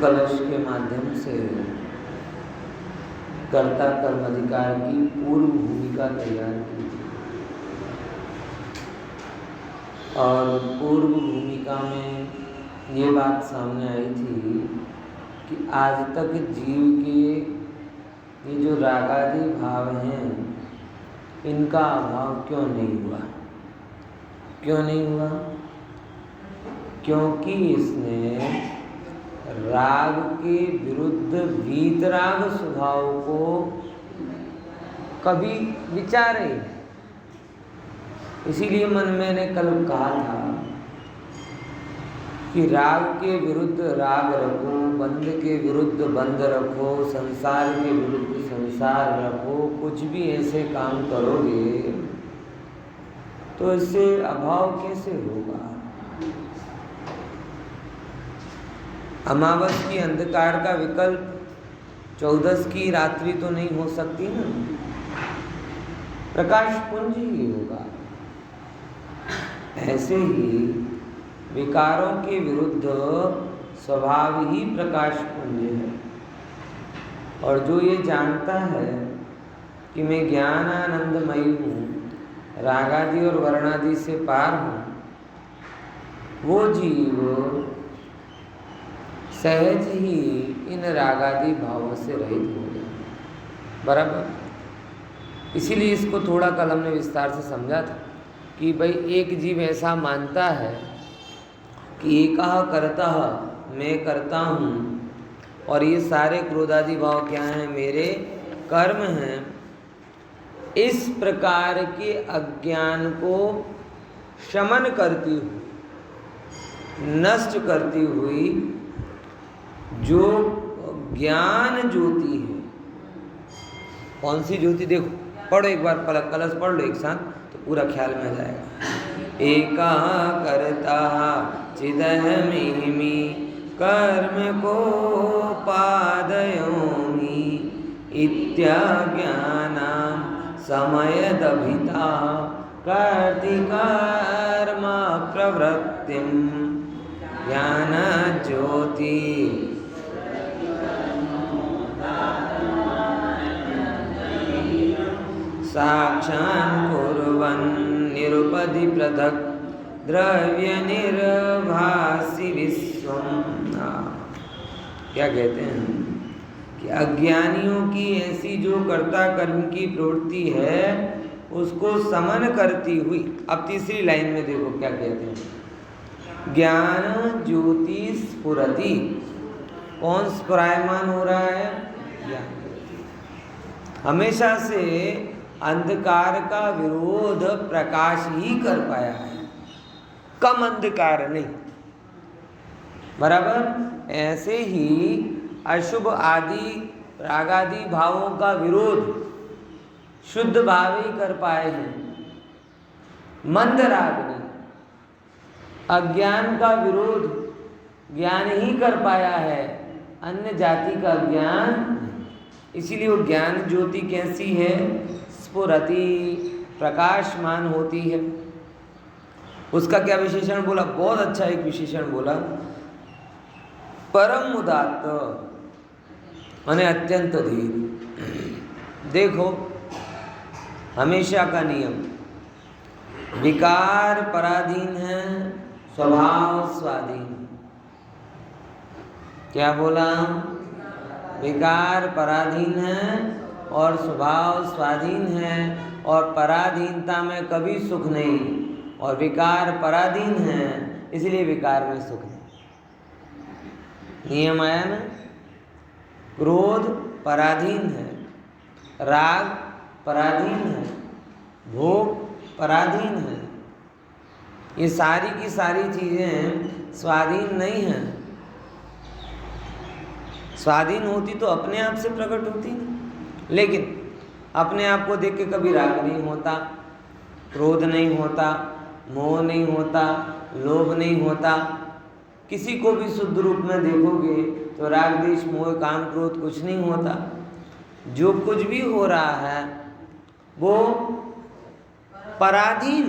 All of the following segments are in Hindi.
कलश के माध्यम से कर्ता कर्माधिकार की पूर्व भूमिका तैयार की थी और पूर्व भूमिका में ये बात सामने आई थी कि आज तक जीव के ये जो रागादि भाव हैं इनका अभाव क्यों नहीं हुआ। क्यों नहीं हुआ? क्योंकि इसने राग के विरुद्ध वीतराग स्वभाव को कभी विचारे। इसीलिए मैंने कल कहा था कि राग के विरुद्ध राग रखो, बंध के विरुद्ध बंध रखो, संसार के विरुद्ध संसार रखो। कुछ भी ऐसे काम करोगे तो इससे अभाव कैसे होगा। अमावस की अंधकार का विकल्प चौदस की रात्रि तो नहीं हो सकती ना, प्रकाश पुंज ही होगा। ऐसे ही विकारों के विरुद्ध स्वभाव ही प्रकाश पुंज है। और जो ये जानता है कि मैं ज्ञानानंदमयी हूँ, रागादि और वर्णादि से पार हूँ, वो जीव सहज ही इन रागादि भावों से रहित हो जाए। बराबर। इसीलिए इसको थोड़ा कल हमने विस्तार से समझा था कि भाई एक जीव ऐसा मानता है कि एकः कर्ता, मैं करता हूँ और ये सारे क्रोधादि भाव क्या हैं, मेरे कर्म हैं। इस प्रकार के अज्ञान को शमन करती हुई, नष्ट करती हुई जो ज्ञान ज्योति है, कौन सी ज्योति? देखो, पढ़ो एक बार, कलश पढ़ लो एक साथ तो पूरा ख्याल में आ जाएगा। एका करता चिदहमिमि कर्म को पादयोमि इत्याज्ञानां समयदभिता कर्ति कर्म प्रवृत्तिं ज्ञान ज्योति साक्षान् कुर्वन् निरुपधि पृथक् द्रव्य निर्भासि विश्वम्। क्या कहते हैं कि अज्ञानियों की ऐसी जो कर्ता कर्म की प्रवृत्ति है उसको समन करती हुई। अब तीसरी लाइन में देखो क्या कहते हैं, ज्ञान ज्योति स्फुरति। कौन स्फुरायमान हो रहा है? ज्ञान। हमेशा से अंधकार का विरोध प्रकाश ही कर पाया है, कम अंधकार नहीं। बराबर। ऐसे ही अशुभ आदि रागादि भावों का विरोध शुद्ध भाव ही कर पाए हैं, मंद राग नहीं। अज्ञान का विरोध ज्ञान ही कर पाया है, अन्य जाति का ज्ञान। इसीलिए वो ज्ञान ज्योति कैसी है? स्फुरति, प्रकाशमान होती है। उसका क्या विशेषण बोला? बहुत अच्छा एक विशेषण बोला, परम उदात्त माने अत्यंत धीर। देखो, हमेशा का नियम, विकार पराधीन है, स्वभाव स्वाधीन। क्या बोला? विकार पराधीन है और स्वभाव स्वाधीन है। और पराधीनता में कभी सुख नहीं, और विकार पराधीन है इसलिए विकार में सुख नहीं। नियम आया ना? क्रोध पराधीन है, राग पराधीन है, भोग पराधीन है। ये सारी की सारी चीज़ें स्वाधीन नहीं हैं। स्वाधीन होती तो अपने आप से प्रकट होती नहीं। लेकिन अपने आप को देख के कभी राग नहीं होता, क्रोध नहीं होता, मोह नहीं होता, लोभ नहीं होता। किसी को भी शुद्ध रूप में देखोगे तो राग द्वेष मोह काम क्रोध कुछ नहीं होता। जो कुछ भी हो रहा है वो पराधीन।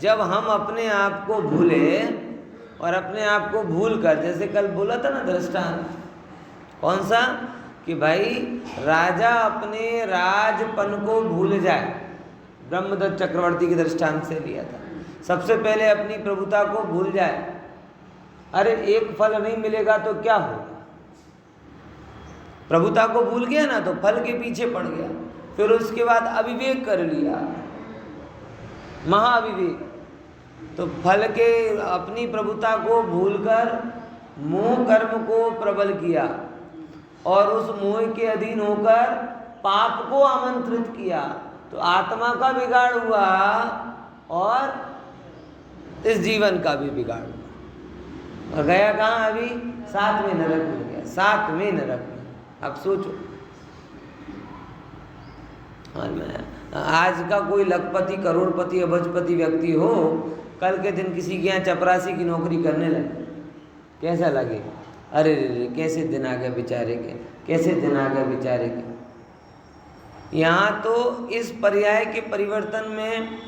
जब हम अपने आप को भूले और अपने आप को भूल कर, जैसे कल बोला था ना दृष्टांत, कौन सा, कि भाई राजा अपने राजपन को भूल जाए, ब्रह्मदत्त चक्रवर्ती के दृष्टांत से लिया था। सबसे पहले अपनी प्रभुता को भूल जाए। अरे एक फल नहीं मिलेगा तो क्या होगा, प्रभुता को भूल गया ना तो फल के पीछे पड़ गया, फिर उसके बाद अविवेक कर लिया, महाअविवेक, तो फल के अपनी प्रभुता को भूलकर मोह कर्म को प्रबल किया और उस मोह के अधीन होकर पाप को आमंत्रित किया, तो आत्मा का बिगाड़ हुआ और इस जीवन का भी बिगाड़ हुआ। और गया कहाँ, अभी 7वें नरक में गया, 7वें नरक में। अब सोचो, और मैं आज का कोई लखपति, करोड़पति, अबजपति व्यक्ति हो, कल के दिन किसी के यहाँ चपरासी की नौकरी करने लगे, कैसा लगे, अरे रे कैसे दिन आ गए बेचारे के, कैसे दिन आ गए बेचारे के। यहाँ तो इस पर्याय के परिवर्तन में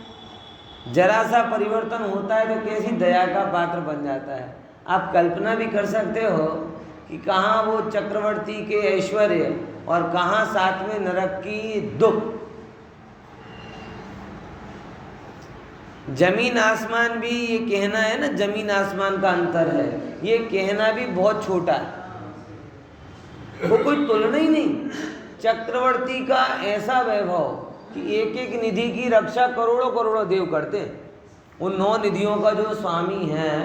जरा सा परिवर्तन होता है तो कैसी दया का पात्र बन जाता है। आप कल्पना भी कर सकते हो कि कहाँ वो चक्रवर्ती के ऐश्वर्य और कहाँ 7वें नरक की दुख। जमीन आसमान भी, ये कहना है ना, जमीन आसमान का अंतर है, ये कहना भी बहुत छोटा है, वो कोई तुलना ही नहीं। चक्रवर्ती का ऐसा वैभव कि एक एक निधि की रक्षा करोड़ों करोड़ों देव करते हैं। उन 9 निधियों का जो स्वामी है,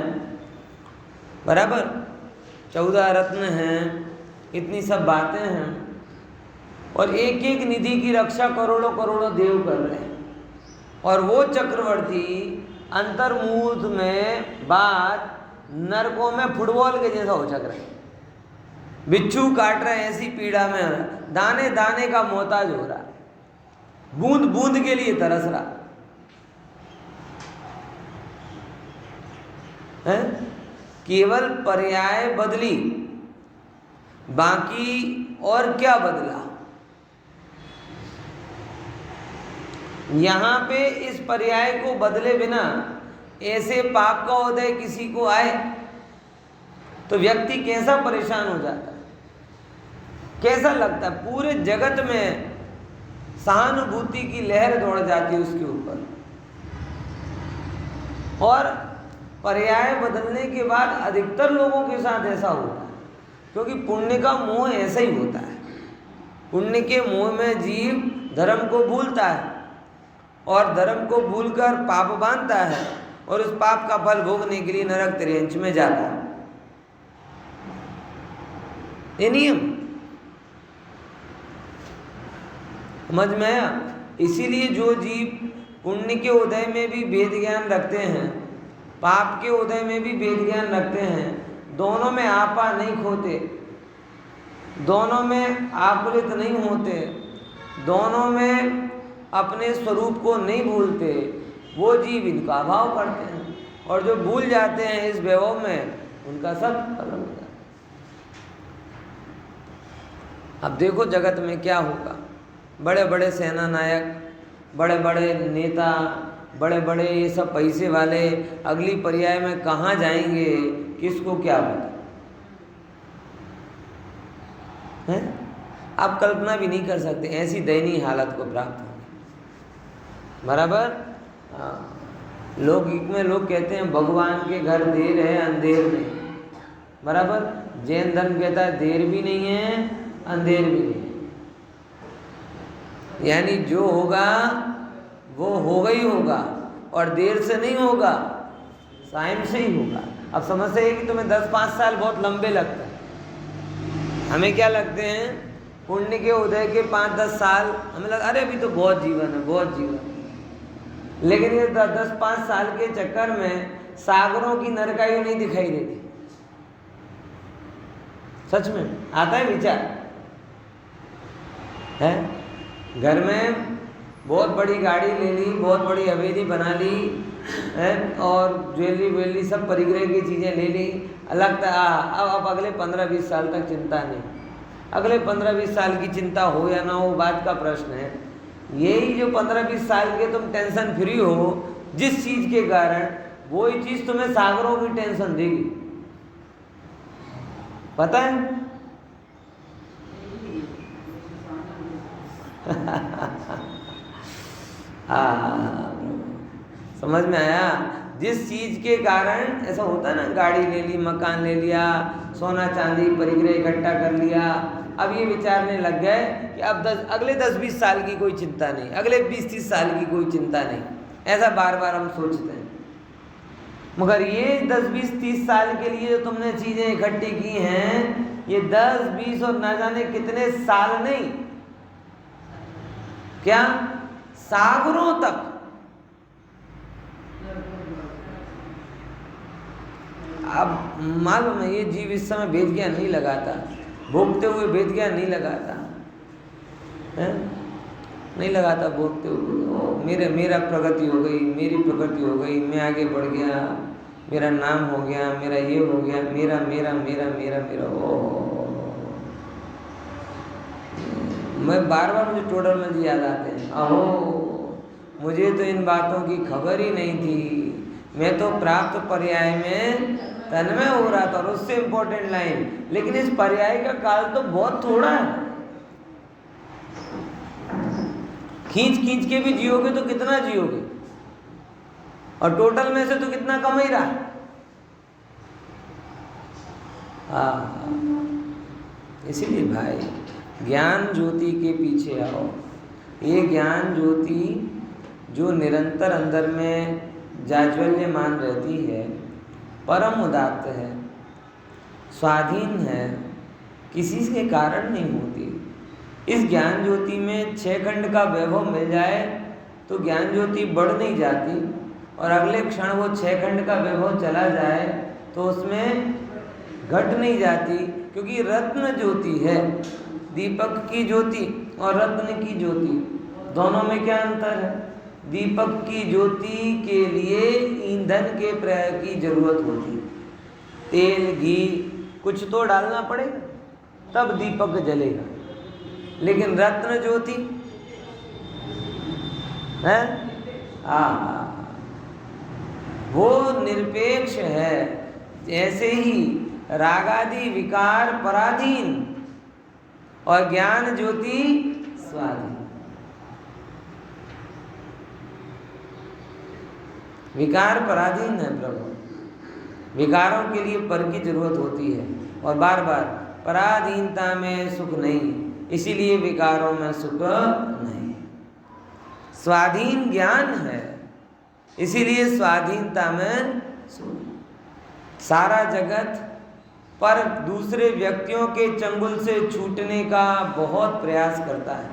बराबर, 14 रत्न हैं, इतनी सब बातें हैं, और एक एक निधि की रक्षा करोड़ों करोड़ों देव कर रहे हैं। और वो चक्रवर्ती अंतर्मुहूर्त में बात नरकों में फुटबॉल के जैसा हो चक रहे हैं, बिच्छू काट रहे हैं, ऐसी पीड़ा में दाने दाने का मोहताज हो रहा है, बूंद बूंद के लिए तरस रहा है। केवल पर्याय बदली, बाकी और क्या बदला। यहाँ पे इस पर्याय को बदले बिना ऐसे पाप का उदय किसी को आए तो व्यक्ति कैसा परेशान हो जाता है, कैसा लगता है, पूरे जगत में सहानुभूति की लहर दौड़ जाती है उसके ऊपर। और पर्याय बदलने के बाद अधिकतर लोगों के साथ ऐसा होता है, क्योंकि पुण्य का मोह ऐसा ही होता है। पुण्य के मोह में जीव धर्म को भूलता है और धर्म को भूलकर पाप बांधता है और उस पाप का फल भोगने के लिए नरक तिर्यंच में जाता है। ये नियम समझ में आया। इसीलिए जो जीव पुण्य के उदय में भी भेद ज्ञान रखते हैं, पाप के उदय में भी भेद ज्ञान रखते हैं, दोनों में आपा नहीं खोते, दोनों में आकुलित नहीं होते, दोनों में अपने स्वरूप को नहीं भूलते, वो जीव इनका अभाव करते हैं। और जो भूल जाते हैं इस वैभव में, उनका सब खत्म हो जाता है। अब देखो जगत में क्या होगा, बड़े बड़े सेना नायक, बड़े बड़े नेता, बड़े बड़े ये सब पैसे वाले अगली पर्याय में कहाँ जाएंगे, किसको क्या पता है। आप कल्पना भी नहीं कर सकते, ऐसी दयनीय हालत को प्राप्त होगी, बराबर। लौकिक में लोग कहते हैं भगवान के घर देर है अंधेर नहीं, बराबर। जैन धर्म कहता है देर भी नहीं है अंधेर भी नहीं है, यानी जो होगा वो होगा ही होगा, और देर से नहीं होगा, टाइम से ही होगा। अब समस्या है कि तुम्हें 10-5 साल बहुत लंबे लगते हैं, हमें क्या लगते हैं, पुण्य के उदय के 5-10 साल हमें लगा अरे अभी तो बहुत जीवन है, बहुत जीवन। लेकिन ये 10-5 साल के चक्कर में सागरों की नरकाई नहीं दिखाई देती। सच में आता है विचार है। घर में बहुत बड़ी गाड़ी ले ली, बहुत बड़ी हवेली बना ली है, और ज्वेलरी वेलरी सब परिग्रह की चीज़ें ले ली, लगता है अब अगले 15-20 साल तक चिंता नहीं। अगले 15-20 साल की चिंता हो या ना हो बात का प्रश्न है। यही जो 15-20 साल के तुम टेंशन फ्री हो, जिस चीज़ के कारण वही चीज तुम्हें सागरों की टेंशन देगी, पता है? समझ में आया? जिस चीज के कारण ऐसा होता है ना, गाड़ी ले ली, मकान ले लिया, सोना चांदी परिग्रह इकट्ठा कर लिया, अब ये विचारने लग गए कि अब अगले 10-20 साल की कोई चिंता नहीं, अगले 20-30 साल की कोई चिंता नहीं, ऐसा बार बार हम सोचते हैं। मगर ये 10-20-30 साल के लिए जो तुमने चीजें इकट्ठी की हैं, ये 10-20 और ना जाने कितने साल नहीं, क्या सागरों तक। अब मालूम है ये जीव इस समय भेद ज्ञान नहीं लगाता, भोगते हुए भेद ज्ञान नहीं लगाता है, नहीं लगाता भोगते हुए। मेरा प्रगति हो गई, मेरी प्रगति हो गई, मैं आगे बढ़ गया, मेरा नाम हो गया, मेरा ये हो गया, मेरा मेरा मेरा मेरा मेरा ओ। मैं बार बार मुझे टोडरमल जी याद आते हैं। अहो, मुझे तो इन बातों की खबर ही नहीं थी, मैं तो प्राप्त पर्याय में तन्मय हो रहा था। और उससे इम्पोर्टेंट लाइन, लेकिन इस पर्याय का काल तो बहुत थोड़ा है, खींच खींच के भी जियोगे तो कितना जियोगे, और टोटल में से तो कितना कम ही रहा। इसीलिए भाई ज्ञान ज्योति के पीछे आओ। ये ज्ञान ज्योति जो निरंतर अंदर में जाज्वल्यमान रहती है, परम उदात्त है, स्वाधीन है, किसी के कारण नहीं होती। इस ज्ञान ज्योति में 6 खंड का वैभव मिल जाए तो ज्ञान ज्योति बढ़ नहीं जाती, और अगले क्षण वो 6 खंड का वैभव चला जाए तो उसमें घट नहीं जाती, क्योंकि रत्न ज्योति है। दीपक की ज्योति और रत्न की ज्योति दोनों में क्या अंतर है? दीपक की ज्योति के लिए ईंधन के प्रयोग की जरूरत होती है, तेल घी कुछ तो डालना पड़ेगा तब दीपक जलेगा। लेकिन रत्न ज्योति है वो निरपेक्ष है, जैसे ही रागादि विकार पराधीन और ज्ञान ज्योति स्वाधीन। विकार पराधीन है प्रभु, विकारों के लिए पर की जरूरत होती है, और बार बार पराधीनता में सुख नहीं, इसीलिए विकारों में सुख नहीं। स्वाधीन ज्ञान है, इसीलिए स्वाधीनता में सुख। सारा जगत पर दूसरे व्यक्तियों के चंगुल से छूटने का बहुत प्रयास करता है।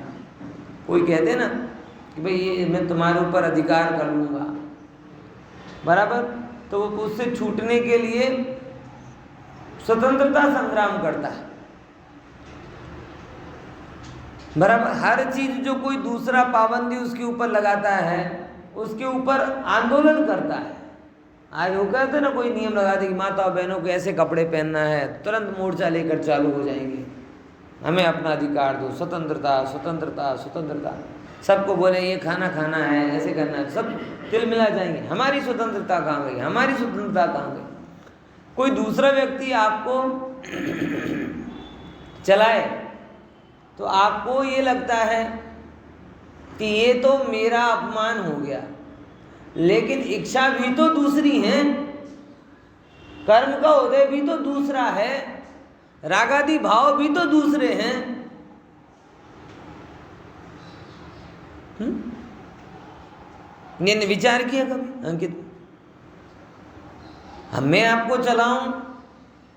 कोई कहते ना कि भाई ये मैं तुम्हारे ऊपर अधिकार कर लूँगा, बराबर, तो वो उससे छूटने के लिए स्वतंत्रता संग्राम करता है, बराबर। हर चीज जो कोई दूसरा पाबंदी उसके ऊपर लगाता है, उसके ऊपर आंदोलन करता है। आज वो कहते ना, कोई नियम लगा दे कि माता और बहनों को ऐसे कपड़े पहनना है, तुरंत मोर्चा लेकर चालू हो जाएंगे, हमें अपना अधिकार दो, स्वतंत्रता स्वतंत्रता स्वतंत्रता। सबको बोले ये खाना खाना है, ऐसे करना है, सब तिल मिला जाएंगे। हमारी स्वतंत्रता कहाँ गई, हमारी स्वतंत्रता कहाँ गई? कोई दूसरा व्यक्ति आपको चलाए तो आपको ये लगता है कि ये तो मेरा अपमान हो गया, लेकिन इच्छा भी तो दूसरी है, कर्म का उदय भी तो दूसरा है, रागादि भाव भी तो दूसरे हैं। मैंने विचार किया कभी अंकित? मैं आपको चलाऊं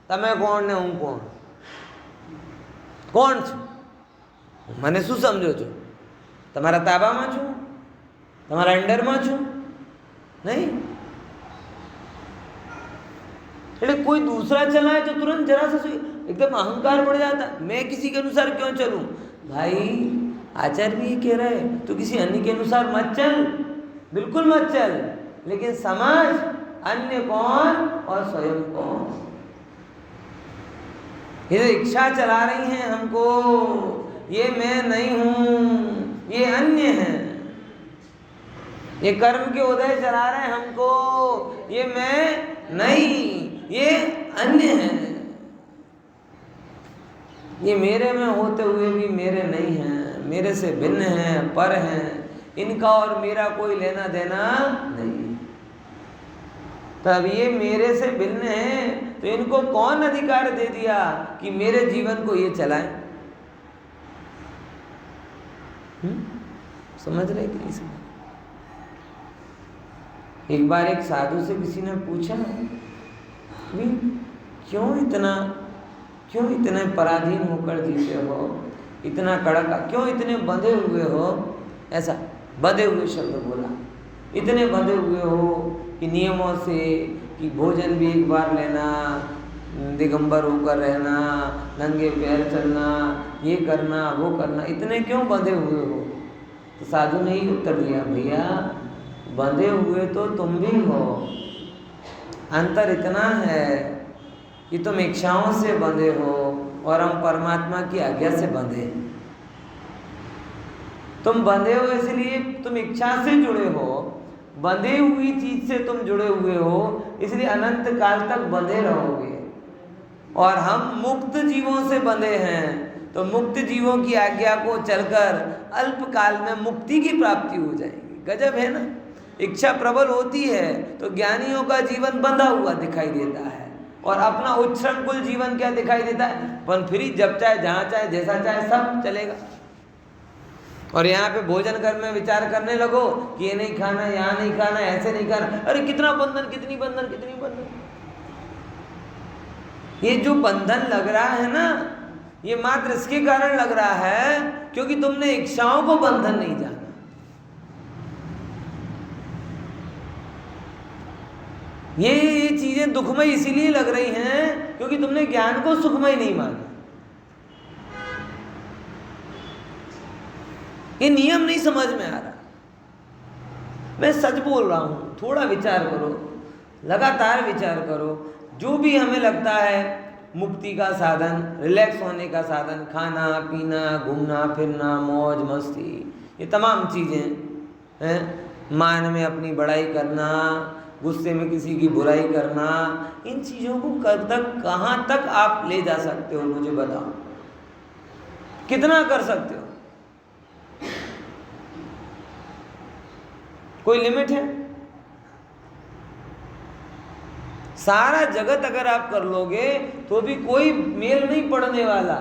તમે કોણ ને હું કોણ? કોણ છું? મને શું સમજો છો? તમારા તાબામાં છું? તમારા અંડરમાં છું? नहीं। એટલે कोई दूसरा चलाए तो तुरंत जरा सा एकदम अहंकार बढ़ जाता, मैं किसी के अनुसार क्यों चलूं? भाई आचार्य भी ये कह रहा है, तो किसी अन्य के अनुसार मत चल, बिल्कुल मत चल। लेकिन समाज अन्य कौन और स्वयं कौन? ये इच्छा चला रही हैं हमको, ये मैं नहीं हूं, ये अन्य है। ये कर्म के उदय चला रहे हैं हमको, ये मैं नहीं, ये अन्य है, ये मेरे में होते हुए भी मेरे नहीं हैं, मेरे से भिन्न हैं, पर हैं, इनका और मेरा कोई लेना देना नहीं। तब ये मेरे से भिन्न हैं तो इनको कौन अधिकार दे दिया कि मेरे जीवन को ये चलाएं? समझ रहे कि नहीं समझ? एक बार एक साधु से किसी ने पूछा, क्यों इतने पराधीन होकर जीते हो, इतना कड़का क्यों, इतने बंधे हुए हो? ऐसा बंधे हुए शब्द बोला, इतने बंधे हुए हो कि नियमों से, कि भोजन भी एक बार लेना, दिगंबर होकर रहना, नंगे पैर चलना, ये करना वो करना, इतने क्यों बंधे हुए हो? तो साधु ने ही उत्तर दिया, भैया बंधे हुए तो तुम भी हो, अंतर इतना है कि तुम इच्छाओं से बंधे हो और हम परमात्मा की आज्ञा से बंधे। तुम बंधे हो इसलिए तुम इच्छा से जुड़े हो, बंधे हुई चीज से तुम जुड़े हुए हो, इसलिए अनंत काल तक बंधे रहोगे। और हम मुक्त जीवों से बंधे हैं, तो मुक्त जीवों की आज्ञा को चलकर अल्प काल में मुक्ति की प्राप्ति हो जाएगी। गजब है ना। इच्छा प्रबल होती है तो ज्ञानियों का जीवन बंधा हुआ दिखाई देता है, और अपना उच्छृंखल जीवन क्या दिखाई देता है? पण फ्री, जब चाहे जहाँ चाहे जैसा चाहे सब चलेगा। और यहाँ पे भोजन कर में विचार करने लगो कि ये नहीं खाना, यहाँ नहीं खाना, ऐसे नहीं खाना, अरे कितना बंधन, कितनी बंधन, कितनी बंधन। ये जो बंधन लग रहा है ना, ये मात्र इसके कारण लग रहा है क्योंकि तुमने इच्छाओं को बंधन नहीं जाना। ये चीजें दुखमय इसीलिए लग रही हैं क्योंकि तुमने ज्ञान को सुखमय नहीं माना। ये नियम नहीं समझ में आ रहा। मैं सच बोल रहा हूं, थोड़ा विचार करो, लगातार विचार करो। जो भी हमें लगता है मुक्ति का साधन, रिलैक्स होने का साधन, खाना पीना, घूमना फिरना, मौज मस्ती, ये तमाम चीजें हैं, मान में अपनी बड़ाई करना, गुस्से में किसी की बुराई करना, इन चीजों को कब तक, कहां तक आप ले जा सकते हो? मुझे बताओ, कितना कर सकते हो? कोई लिमिट है? सारा जगत अगर आप कर लोगे तो भी कोई मेल नहीं पड़ने वाला।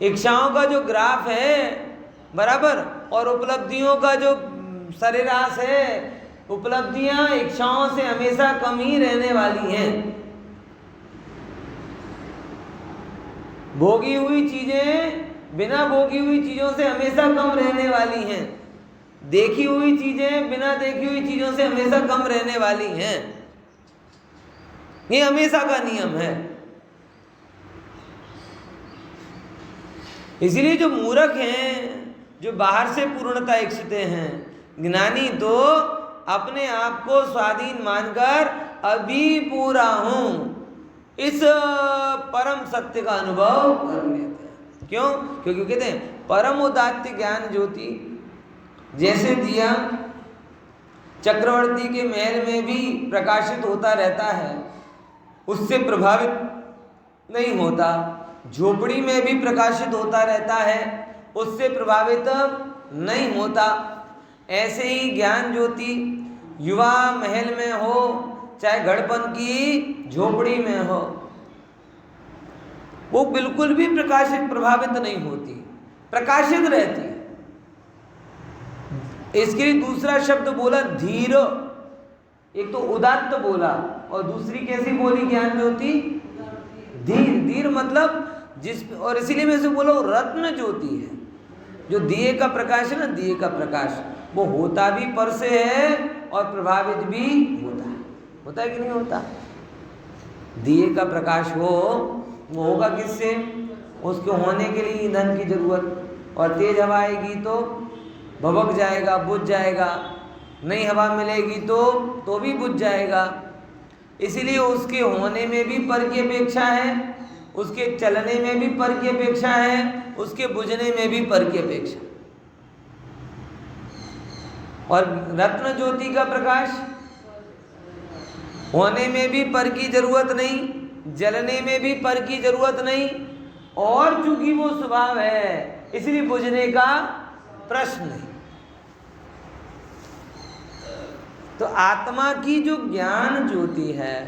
इच्छाओं का जो ग्राफ है बराबर, और उपलब्धियों का जो सरेराश है, उपलब्धियां इच्छाओं से हमेशा कम ही रहने वाली हैं। भोगी हुई चीजें बिना भोगी हुई चीजों से हमेशा कम रहने वाली हैं। देखी हुई चीजें बिना देखी हुई चीजों से हमेशा कम रहने वाली हैं। ये हमेशा का नियम है। इसलिए जो मूर्ख हैं, जो बाहर से पूर्णता इच्छते हैं, ज्ञानी तो अपने आप को स्वाधीन मानकर अभी पूरा हूं, इस परम सत्य का अनुभव कर लेते हैं। क्यों? क्योंकि कहते हैं परम उदात्त ज्ञान ज्योति जैसे दिया चक्रवर्ती के महल में भी प्रकाशित होता रहता है, उससे प्रभावित नहीं होता। झोपड़ी में भी प्रकाशित होता रहता है, उससे प्रभावित नहीं होता। ऐसे ही ज्ञान ज्योति युवा महल में हो चाहे गढ़पन की झोपड़ी में हो, वो बिल्कुल भी प्रकाशित प्रभावित नहीं होती, प्रकाशित रहती है। इसके लिए दूसरा शब्द बोला धीर। एक तो उदात्त बोला और दूसरी कैसी बोली ज्ञान ज्योति? धीर। धीर मतलब जिस, और इसीलिए मैं इसे बोला रत्न ज्योति है। जो दिए का प्रकाश है ना, दिए का प्रकाश वो होता भी पर से है और प्रभावित भी होता है। होता है कि नहीं होता? दिए का प्रकाश हो, वो होगा किससे? उसके होने के लिए ईंधन की जरूरत, और तेज हवा आएगी तो भभक जाएगा, बुझ जाएगा। नई हवा मिलेगी तो भी बुझ जाएगा। इसीलिए उसके होने में भी पर की अपेक्षा है, उसके चलने में भी पर की अपेक्षा है, उसके बुझने में भी पर की अपेक्षा। और रत्न ज्योति का प्रकाश होने में भी पर की जरूरत नहीं, जलने में भी पर की जरूरत नहीं, और चूंकि वो स्वभाव है इसलिए बुझने का प्रश्न नहीं। तो आत्मा की जो ज्ञान ज्योति है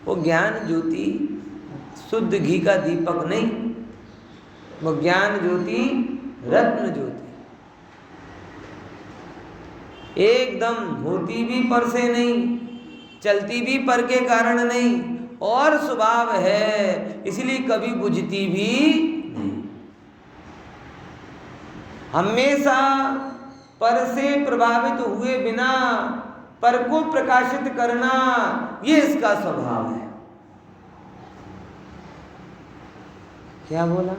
वो ज्ञान ज्योति शुद्ध घी का दीपक नहीं, वो ज्ञान ज्योति रत्न ज्योति, एकदम होती भी पर से नहीं, चलती भी पर के कारण नहीं, और स्वभाव है इसलिए कभी बुझती भी नहीं। हमेशा पर से प्रभावित हुए बिना पर को प्रकाशित करना, ये इसका स्वभाव है। क्या बोला?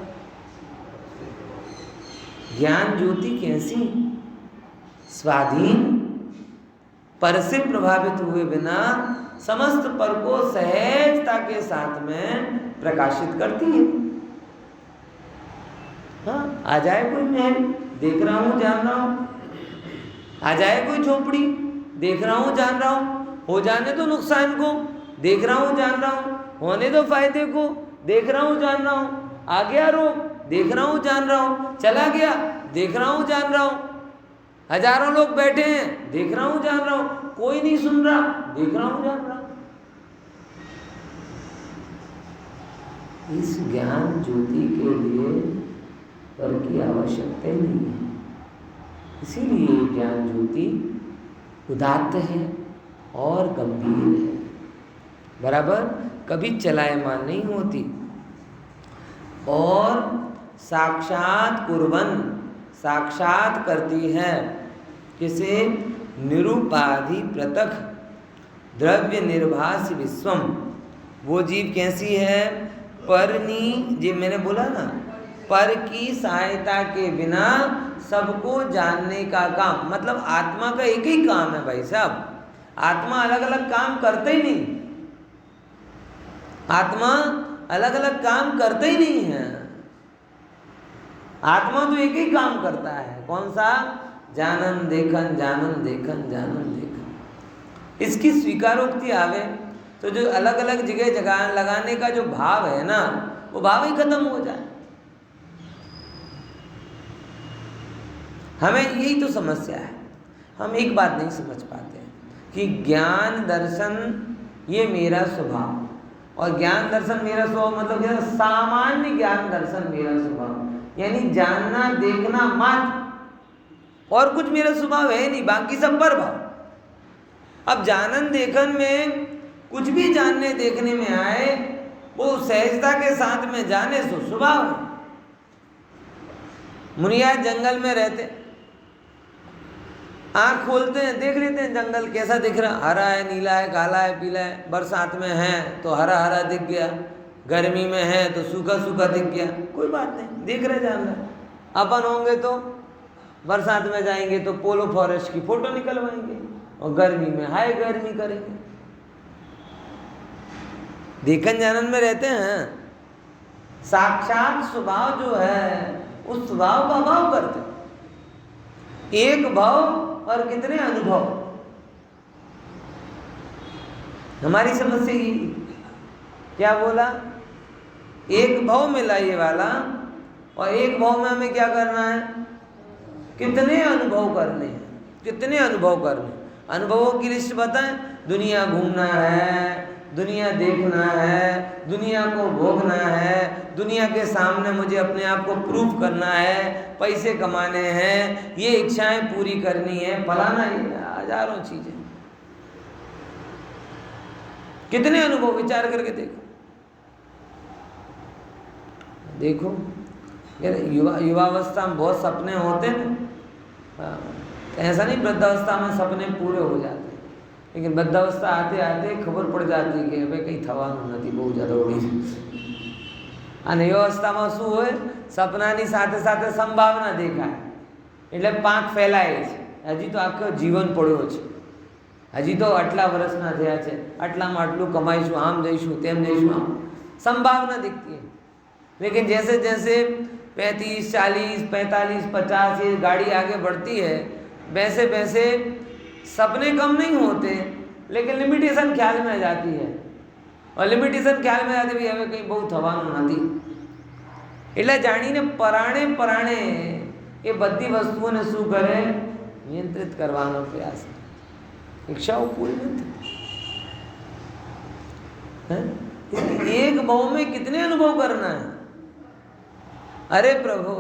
ज्ञान ज्योति कैसी? स्वाधीन, पर से प्रभावित हुए बिना समस्त पर को सहजता के साथ में प्रकाशित करती है। हाँ, आ जाए कोई महल, देख रहा हूं जान रहा हूं, आ जाए कोई झोपड़ी, देख रहा हूं जान रहा हूं, हो जाने तो नुकसान को, देख रहा हूं जान रहा हूं, होने दो फायदे को, देख रहा हूं जान रहा हूं, आ गया रोग, देख रहा हूं जान रहा हूं, चला गया, देख रहा हूं जान रहा हूं, हजारों लोग बैठे हैं, देख रहा हूं जान रहा हूं, कोई नहीं सुन रहा, देख रहा हूं जान रहा हूं। इस ज्ञान ज्योति के लिए पर की आवश्यकता नहीं है, इसीलिए ज्ञान ज्योति उदात्त है और गंभीर है, बराबर कभी चलायमान नहीं होती, और साक्षात कुर्वन्, साक्षात करती है किसे? निरुपाधि पृथक द्रव्य निर्भास विश्वम। वो जीव कैसी है? परनी, जी मैंने बोला ना, पर की सहायता के बिना सबको जानने का काम, मतलब आत्मा का एक ही काम है भाई साहब, आत्मा अलग अलग काम करते ही नहीं, आत्मा अलग अलग काम करते ही नहीं है, आत्मा तो एक ही काम करता है, कौन सा? जानन देखन, जानन देखन, जानन देखन। इसकी स्वीकारोक्ति आवे तो जो अलग अलग जगह लगाने का जो भाव है ना, वो भाव ही खत्म हो जाए। हमें यही तो समस्या है, हम एक बात नहीं समझ पाते हैं कि ज्ञान दर्शन ये मेरा स्वभाव, और ज्ञान दर्शन मेरा स्वभाव मतलब क्या? सामान्य ज्ञान दर्शन मेरा स्वभाव, यानी जानना देखना मात्र, और कुछ मेरा स्वभाव है नहीं, बाकी सब पर भाव। अब जानन देखन में कुछ भी जानने देखने में आए वो सहजता के साथ में जाने सो स्वभाव है। मुनिया जंगल में रहते, आँख खोलते हैं, देख लेते हैं जंगल कैसा दिख रहा, हरा है, नीला है, काला है, पीला है, बरसात में है तो हरा हरा दिख गया, गर्मी में है तो सूखा सूखा दिख गया, कोई बात नहीं, देख रहे जान रहे। अपन होंगे तो बरसात में जाएंगे तो पोलो फॉरेस्ट की फोटो निकलवाएंगे, और गर्मी में हाय गर्मी करेंगे। देखन जानन में रहते हैं, साक्षात स्वभाव जो है उस स्वभाव का भाव करते, एक भाव और कितने अनुभव। हमारी समस्या ये क्या बोला? एक भाव मिला ये वाला, और एक भाव में हमें क्या करना है? कितने अनुभव करने हैं, कितने अनुभव करने। अनुभवों की लिस्ट बताएं। दुनिया घूमना है, दुनिया देखना है, दुनिया को भोगना है, दुनिया के सामने मुझे अपने आप को प्रूफ करना है, पैसे कमाने हैं, ये इच्छाएं पूरी करनी है, फलाना, हजारों चीजें। कितने अनुभव विचार करके देखो। देखो युवावस्था में बहुत सपने होते हैं, ऐसा नहीं वृद्धावस्था में सपने पूरे हो जाते, लेकिन वृद्धावस्था आते आते खबर पड़ जाती है कि भाई कहीं थवानु नहीं, बहुत ज़्यादा उड़ी। અને વ્યવસ્થામાં શું હોય? સપનાની સાથે સાથે સંભાવના દેખાય, એટલે પાંખ ફેલાય છે, હજી તો આખો જીવન પડ્યો છે, હજી તો આટલા વર્ષના થયા છે, આટલામાં આટલું કમાઈશું, આમ જઈશું, તેમ જઈશું, આમ संभावना दिखती है। लेकिन जैसे जैसे 35, 40, 45, 50 ये गाड़ी आगे बढ़ती है वैसे वैसे सपने कम नहीं होते, लेकिन लिमिटेशन ख्याल में आ जाती है, और लिमिटेशन ख्याल में आती भी हमें कहीं बहुत थवान होती। એટલે જાણીને પરાણે પરાણે એ બધી વસ્તુઓને શું કરે? નિયંત્રિત કરવાનો પ્રયાસ. इच्छाओं पूरी नहीं थी। एक भाव में कितने अनुभव करना है? अरे प्रभु,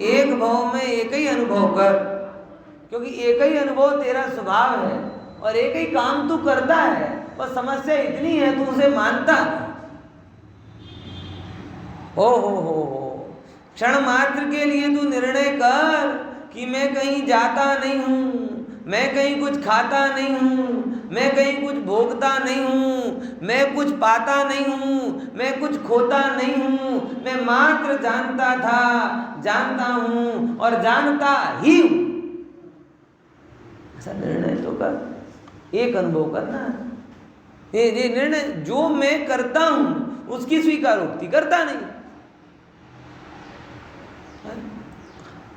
एक भाव में एक ही अनुभव कर, क्योंकि एक ही अनुभव तेरा स्वभाव है और एक ही काम तू करता है। पर समस्या इतनी है, तू उसे मानता हो। क्षण मात्र के लिए तू निर्णय कर कि मैं कहीं जाता नहीं हूँ, मैं कहीं कुछ खाता नहीं हूँ, मैं कहीं कुछ भोगता नहीं हूँ, मैं कुछ पाता नहीं हूँ, मैं कुछ खोता नहीं हूँ, मैं मात्र जानता था, जानता हूँ और जानता ही हूँ। ऐसा निर्णय तो कर, एक अनुभव करना। ये निर्णय जो मैं करता हूँ उसकी स्वीकारोक्ति करता नहीं।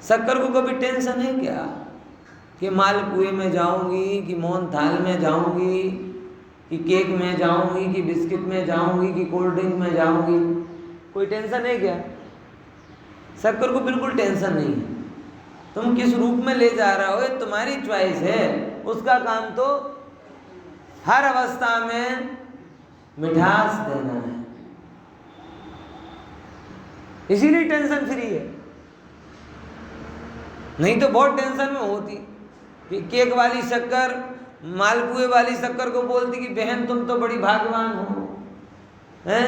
शक्कर को कभी टेंशन है क्या कि मालपुए में जाऊंगी, कि मोहन थाल में जाऊंगी, कि केक में जाऊंगी, कि बिस्किट में जाऊंगी, कि कोल्ड ड्रिंक में जाऊंगी? कोई टेंशन है क्या? शक्कर को बिल्कुल टेंशन नहीं है। तुम किस रूप में ले जा रहे हो ये तुम्हारी चॉइस है। उसका काम तो हर अवस्था में मिठास देना है, इसीलिए टेंशन फ्री है। नहीं तो बहुत टेंशन में होती कि केक वाली शक्कर मालपुए वाली शक्कर को बोलती कि बहन तुम तो बड़ी भाग्यवान हो, हैं?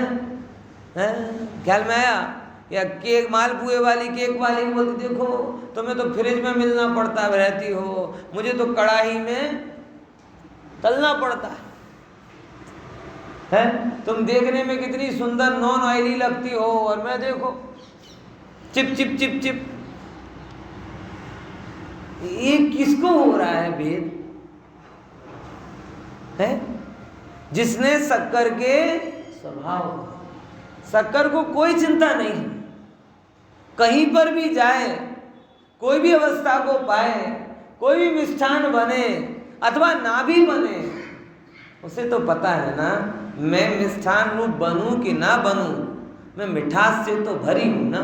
ख्याल में आया? या केक मालपुए वाली केक वाली बोलती देखो तुम्हें तो फ्रिज में मिलना पड़ता रहती हो, मुझे तो कढ़ाई में तलना पड़ता है। तुम देखने में कितनी सुंदर नॉन ऑयली लगती हो और मैं देखो चिप चिप चिप चिप। ये किसको हो रहा है भेद? है जिसने शक्कर के स्वभाव, शक्कर को कोई चिंता नहीं, कहीं पर भी जाए, कोई भी अवस्था को पाए, कोई भी मिष्ठान बने अथवा ना भी बने, उसे तो पता है ना मैं मिष्ठान रूप बनूं कि ना बनूं, मैं मिठास से तो भरी हूं ना।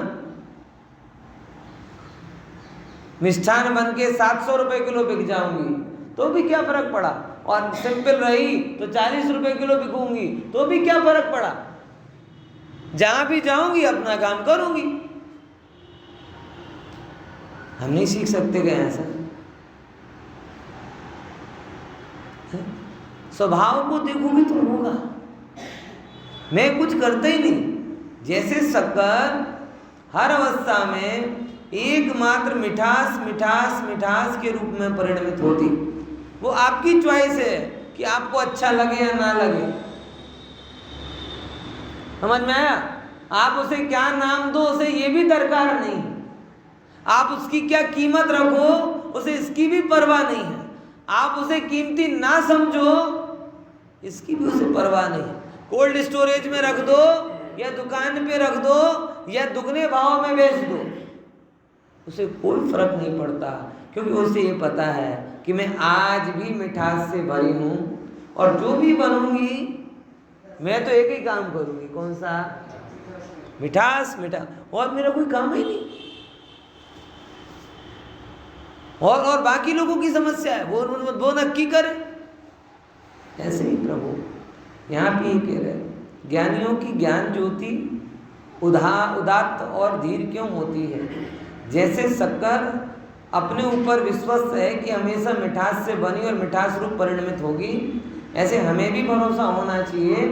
मिष्ठान बन के 700 रुपये किलो बिक जाऊंगी तो भी क्या फर्क पड़ा, और सिंपल रही तो 40 रुपये किलो बिकूंगी तो भी क्या फर्क पड़ा। जहां भी जाऊंगी अपना काम करूंगी। हम नहीं सीख सकते क्या ऐसा? स्वभाव को देखोगे तो होगा, मैं कुछ करता ही नहीं। जैसे शक्कर हर अवस्था में एकमात्र मिठास मिठास मिठास के रूप में परिणमित होती, वो आपकी चॉइस है कि आपको अच्छा लगे या ना लगे। समझ में आया? आप उसे क्या नाम दो उसे ये भी दरकार नहीं, आप उसकी क्या कीमत रखो उसे इसकी भी परवाह नहीं है, आप उसे कीमती ना समझो इसकी भी उसे परवाह नहीं। कोल्ड स्टोरेज में रख दो या दुकान पे रख दो या दुगने भाव में बेच दो, उसे कोई फर्क नहीं पड़ता, क्योंकि उसे ये पता है कि मैं आज भी मिठास से भरी हूँ और जो भी बनूंगी मैं तो एक ही काम करूंगी, कौन सा? मिठास मिठास, और मेरा कोई काम ही नहीं। और बाकी लोगों की समस्या है वो नक्की करें। ऐसे ही प्रभु यहाँ भी कह रहे ज्ञानियों की ज्ञान ज्योति उदात्त और धीर क्यों होती है? जैसे शक्कर अपने ऊपर विश्वस्त है कि हमेशा मिठास से बनी और मिठास रूप परिणमित होगी, ऐसे हमें भी भरोसा होना चाहिए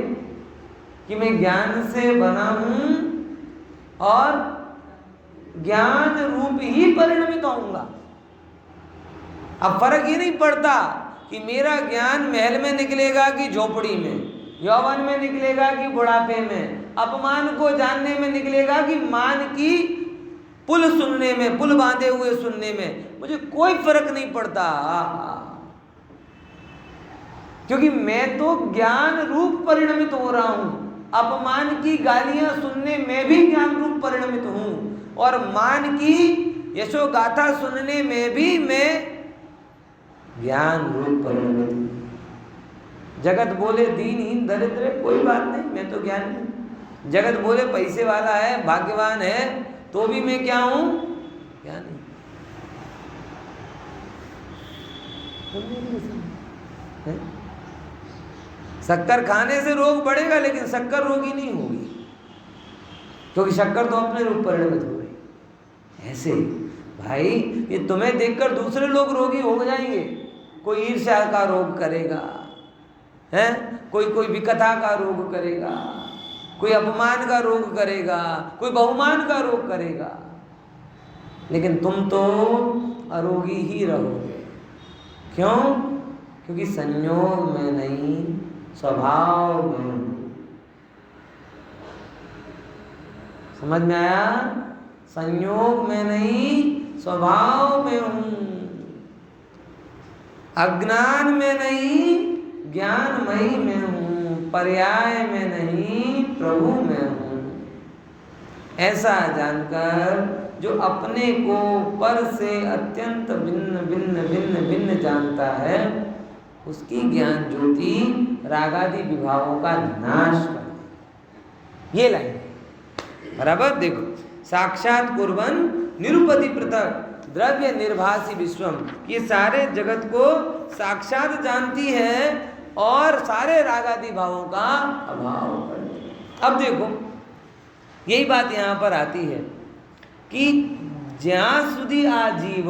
कि मैं ज्ञान से बना हूँ और ज्ञान रूप ही परिणमित होऊंगा। अब फर्क ये नहीं पड़ता कि मेरा ज्ञान महल में निकलेगा कि झोपड़ी में, यौवन में निकलेगा कि बुढ़ापे में, अपमान को जानने में निकलेगा कि मान की पुल सुनने में, पुल बांधे हुए सुनने में, मुझे कोई फर्क नहीं पड़ता, क्योंकि मैं तो ज्ञान रूप परिणमित हो रहा हूं। अपमान की गालियां सुनने में भी ज्ञान रूप परिणमित हूं और मान की यशोगाथा सुनने में भी मैं ज्ञान रूप परिणमित। जगत बोले दीनहीन दरिद्र है, कोई बात नहीं, मैं तो ज्ञानी हूँ। जगत बोले पैसे वाला है, भाग्यवान है, तो भी मैं क्या हूँ? ज्ञानी। शक्कर खाने से रोग बढ़ेगा, लेकिन शक्कर रोगी नहीं होगी, क्योंकि शक्कर तो अपने रूप परिणमित हो गई। ऐसे भाई ये तुम्हें देखकर दूसरे लोग रोगी हो जाएंगे। कोई ईर्ष्या का रोग करेगा, है, कोई विकथा का रोग करेगा, कोई अपमान का रोग करेगा, कोई बहुमान का रोग करेगा, लेकिन तुम तो अरोगी ही रहोगे। क्यों? क्योंकि संयोग में नहीं, स्वभाव में हूं। समझ में आया? संयोग में नहीं, स्वभाव में हूं। अज्ञान में नहीं, ज्ञानमयी में हूं। पर्याय में नहीं, प्रभु में हूं। ऐसा जानकर जो अपने को पर से अत्यंत भिन्न भिन्न भिन्न भिन्न जानता है, उसकी ज्ञान ज्योति रागादि विभावों का नाश कर दे। ये लाइन बराबर देखो। साक्षात कुर्बन निरुपति पृथक द्रव्य निर्भासी विश्वम, ये सारे जगत को साक्षात जानती है और सारे रागादि भावों का अभाव कर दे। अब देखो यही बात यहाँ पर आती है कि ज्यां सुधी आ जीव,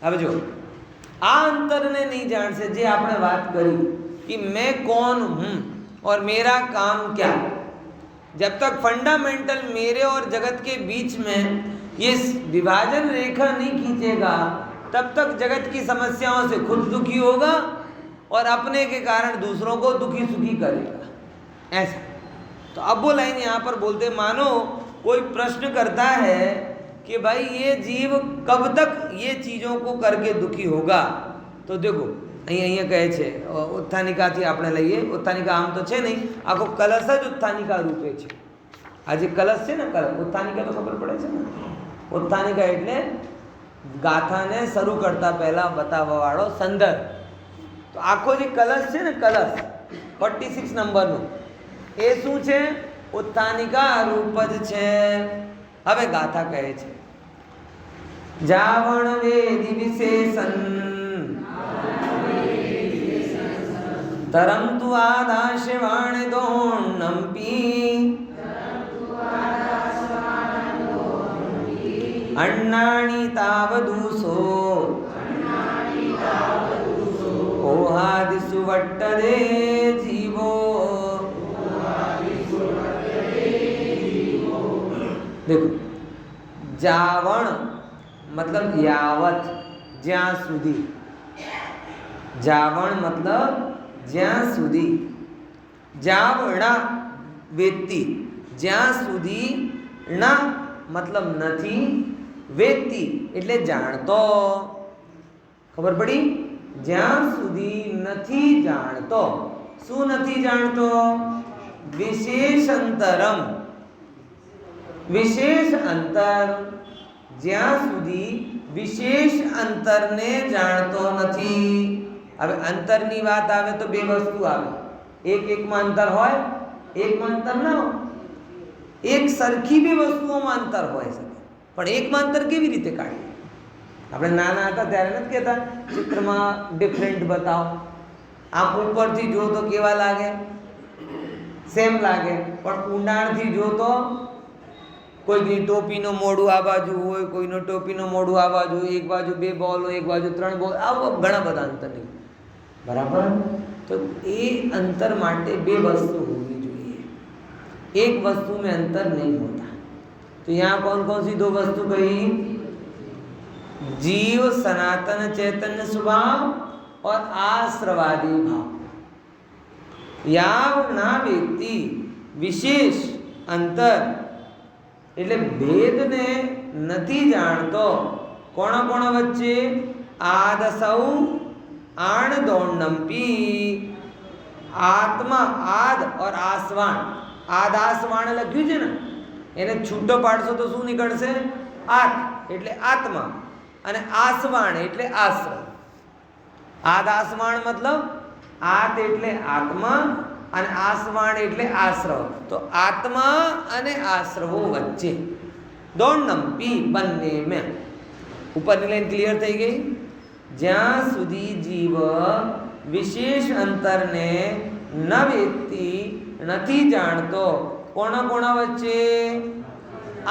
अब जो आ अंतर ने नहीं जान से, जे आपने बात करी कि मैं कौन हूं और मेरा काम क्या, जब तक फंडामेंटल मेरे और जगत के बीच में ये विभाजन रेखा नहीं खींचेगा, तब तक जगत की समस्याओं से खुद दुखी होगा और अपने के कारण दूसरों को दुखी सुखी करेगा। ऐसा तो अब वो लाइन यहाँ पर बोलते, मानो कोई प्रश्न करता है कि भाई ये जीव कब तक ये चीज़ों को करके दुखी होगा, तो देखो અહીંયા કહે છે ઉત્થાનિકાથી આપણે લઈએ। ઉત્થાનિકા આમ તો છે નહીં, આખો કલશ જ ઉત્થાનિકા રૂપે છે। આ જે કલશ છે ને, કલશ ઉત્થાનિકા તો ખબર પડે છે ને। ઉત્થાનિકા એટલે ગાથાને શરૂ કરતા પહેલાં બતાવવાવાળો સંદર્ભ। તો આખો જે કલશ છે ને, કલશ 46 નંબરનું, એ શું છે? ઉત્થાનિકા રૂપ જ છે। હવે ગાથા કહે છે, જાવણ વેદી વિશેષણ तरंतु आदाशवाण दोन्नंपी अन्नानि तावदूसो ओहादिसु वट्टदे जीवो। देखो जावण मतलब यावत, ज्यां सुधी। जावण मतलब જ્યાં સુધી, જાવણા વેત્તી, જ્યાં સુધી ના मतलब નથી, વેત્તી એટલે જાણતો। ખબર પડી? જ્યાં સુધી નથી જાણતો। શું નથી જાણતો? વિશેષ અંતરમ, વિશેષ અંતર। જ્યાં સુધી વિશેષ અંતરને જાણતો નથી। હવે અંતરની વાત આવે તો બે વસ્તુ આવે, એકમાં અંતર હોય, એકમાં અંતર ના હોય। એક સરખી બે વસ્તુઓમાં અંતર હોય શકે, પણ એકમાં અંતર કેવી રીતે કાઢીએ? આપણે નાના હતા ત્યારે નથી કહેતા ચિત્રમાં ડિફરન્ટ બતાવો, આમ ઉપરથી જો તો કેવા લાગે? સેમ લાગે, પણ ઊંડાણથી જો તો કોઈની ટોપીનો મોઢું આ બાજુ હોય, કોઈનો ટોપીનો મોઢું આ બાજુ, એક બાજુ બે બોલ હોય, એક બાજુ ત્રણ બોલ, આવા ઘણા બધા અંતર નહીં। बराबर? तो ये अंतर माटे बे वस्तु होनी चाहिए, एक वस्तु में अंतर नहीं होता। तो यहाँ कौन कौन सी दो वस्तु कही? जीव सनातन चैतन्य स्वभाव और आश्रवादी भाव। याव ना व्यक्ति विशेष अंतर એટલે ભેદ ને નથી જાણતો કોણ કોણ વચ્ચે? આદસૌ आण दोन्नंपी, आत्मा आद और आसवाण। आदासवाण लख्યું છે ને, એને છૂટો પાડશો તો શું નીકળશે? આત એટલે આત્મા, અને આસવાણ એટલે આશ્રય। આદાસવાણ મતલબ આત એટલે આત્મા અને આસવાણ એટલે આશ્રવ. તો આત્મા અને આશ્રવો વચ્ચે દોડનમ પી બંને મેં ઉપરની લાઈન ક્લિયર થઈ ગઈ. જ્યાં સુધી જીવ વિશેષ અંતરને ન વેદતી નથી જાણતો. કોણા કોણા વચ્ચે?